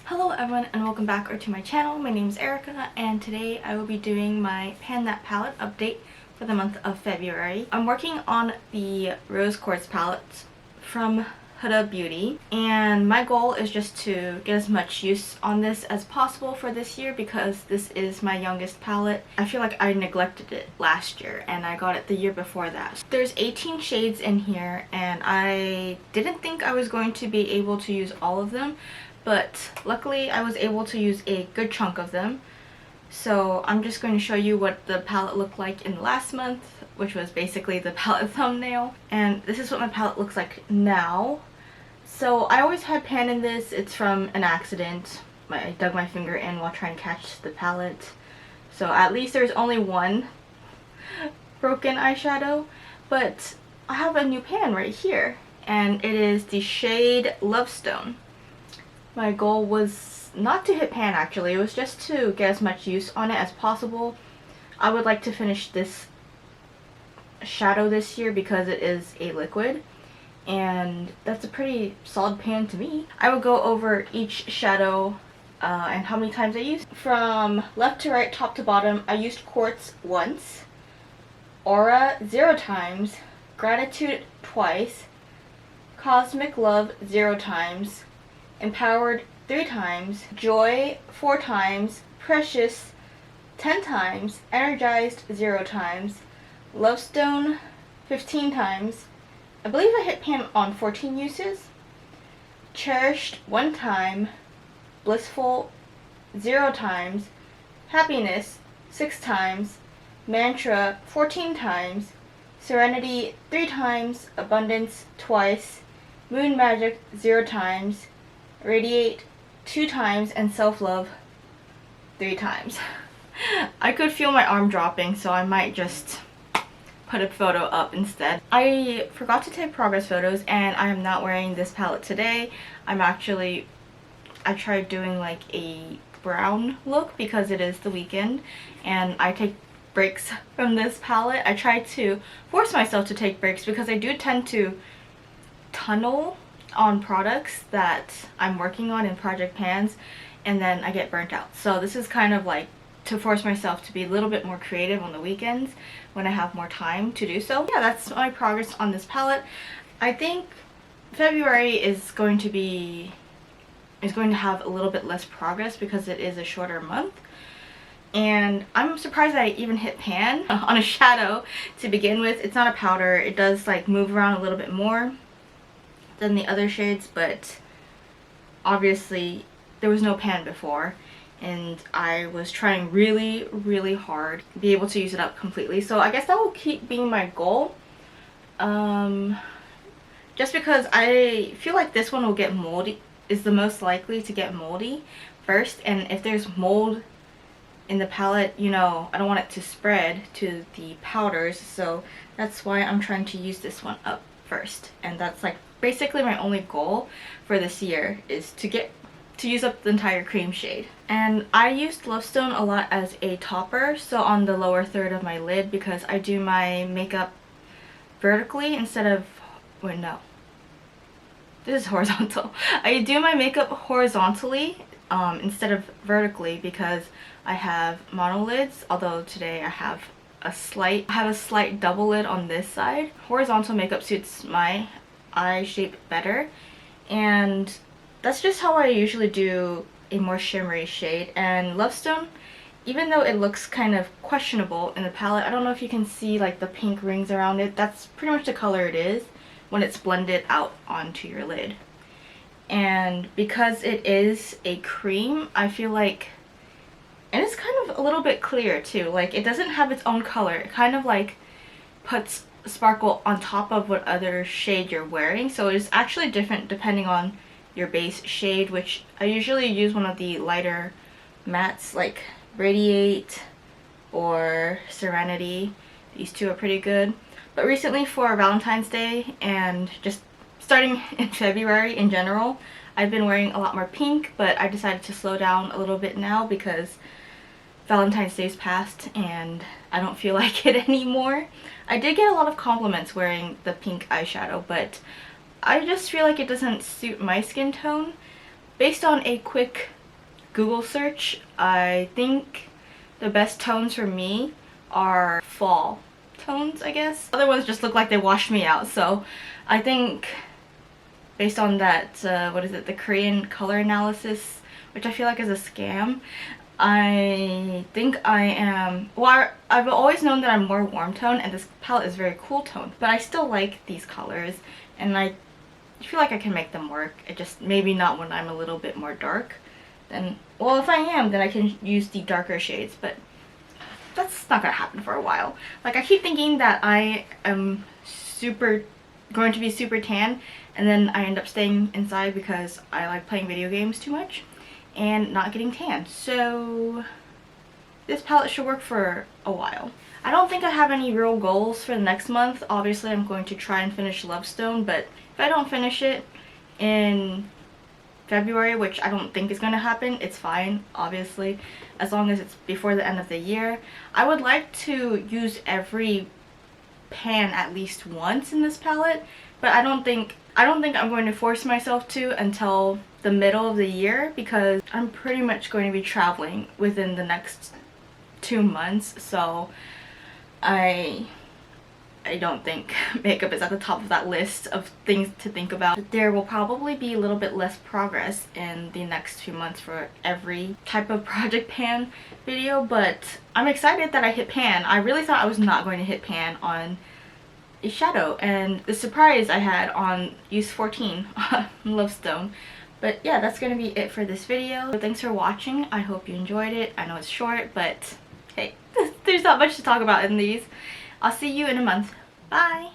Hello everyone and welcome back to my channel. My name is Erica and today I will be doing my Pan That palette update for the month of February. I'm working on the Rose Quartz palette from Huda Beauty and my goal is just to get as much use on this as possible for this year because this is my youngest palette. I feel like I neglected it last year and I got it the year before that. There's 18 shades in here and I didn't think I was going to be able to use all of them, but luckily I was able to use a good chunk of them. So I'm just going to show you what the palette looked like in the last month, which was basically the palette thumbnail. And this is what my palette looks like now. So I always had pan in this. It's from an accident. I dug my finger in while trying to catch the palette. So at least there's only one broken eyeshadow. But I have a new pan right here. And it is the shade Lovestone. My goal was not to hit pan actually, it was just to get as much use on it as possible. I would like to finish this shadow this year because it is a liquid and that's a pretty solid pan to me. I will go over each shadow and how many times I used. From left to right, top to bottom, I used Quartz once, Aura 0 times, Gratitude twice, Cosmic Love 0 times, Empowered 3 times, Joy 4 times, Precious 10 times, Energized 0 times, Lovestone 15 times. I believe I hit pan on 14 uses. Cherished 1 time, Blissful 0 times, Happiness 6 times, Mantra 14 times, Serenity 3 times, Abundance twice, Moon Magic 0 times, Radiate 2 times, and Self-Love 3 times. I could feel my arm dropping, so I might just put a photo up instead. I forgot to take progress photos and I am not wearing this palette today. I tried doing like a brown look because it is the weekend and I take breaks from this palette. I try to force myself to take breaks because I do tend to tunnel on products that I'm working on in project pans and then I get burnt out. So this is kind of like to force myself to be a little bit more creative on the weekends when I have more time to do so. Yeah, that's my progress on this palette. I think February is going to have a little bit less progress because it is a shorter month. And I'm surprised I even hit pan on a shadow to begin with. It's not a powder. It does like move around a little bit more than the other shades, but obviously there was no pan before and I was trying really hard to be able to use it up completely. So I guess that will keep being my goal. Just because I feel like this one will get moldy, is the most likely to get moldy first, and if there's mold in the palette, you know, I don't want it to spread to the powders, so that's why I'm trying to use this one up first. And that's like basically my only goal for this year, is to use up the entire cream shade. And I used Lovestone a lot as a topper, so on the lower third of my lid, because I do my makeup vertically instead of, wait, no, this is horizontal. I do my makeup horizontally instead of vertically because I have monolids, although today I have a slight double lid on this side. Horizontal makeup suits my eye shape better, and that's just how I usually do a more shimmery shade. And Lovestone, even though it looks kind of questionable in the palette, I don't know if you can see like the pink rings around it, that's pretty much the color it is when it's blended out onto your lid. And because it is a cream, I feel like, and it's kind of a little bit clear too, like it doesn't have its own color, it kind of like puts sparkle on top of what other shade you're wearing, so it's actually different depending on your base shade, which I usually use one of the lighter mattes like Radiate or Serenity. These two are pretty good. But recently for Valentine's Day and just starting in February in general, I've been wearing a lot more pink, but I decided to slow down a little bit now because Valentine's Day's passed and I don't feel like it anymore. I did get a lot of compliments wearing the pink eyeshadow, but I just feel like it doesn't suit my skin tone. Based on a quick Google search, I think the best tones for me are fall tones, I guess. Other ones just look like they washed me out, so I think based on that, what is it, the Korean color analysis, which I feel like is a scam, I think I am, well, I've always known that I'm more warm tone, and this palette is very cool tone, but I still like these colors, and I feel like I can make them work. It just, maybe not when I'm a little bit more dark. Then, well, if I am, then I can use the darker shades, but that's not gonna happen for a while. Like, I keep thinking that I am going to be super tan, and then I end up staying inside because I like playing video games too much and not getting tan. So this palette should work for a while. I don't think I have any real goals for the next month. Obviously, I'm going to try and finish Lovestone, but if I don't finish it in February, which I don't think is going to happen, it's fine, obviously, as long as it's before the end of the year. I would like to use every pan at least once in this palette, but I don't think I'm going to force myself to until the middle of the year, because I'm pretty much going to be traveling within the next 2 months, so I don't think makeup is at the top of that list of things to think about. There will probably be a little bit less progress in the next 2 months for every type of project pan video, but I'm excited that I hit pan. I really thought I was not going to hit pan on eyeshadow, and the surprise I had on use 14 on Lovestone. But yeah, that's gonna be it for this video. So thanks for watching. I hope you enjoyed it. I know it's short, but hey, there's not much to talk about in these. I'll see you in a month. Bye!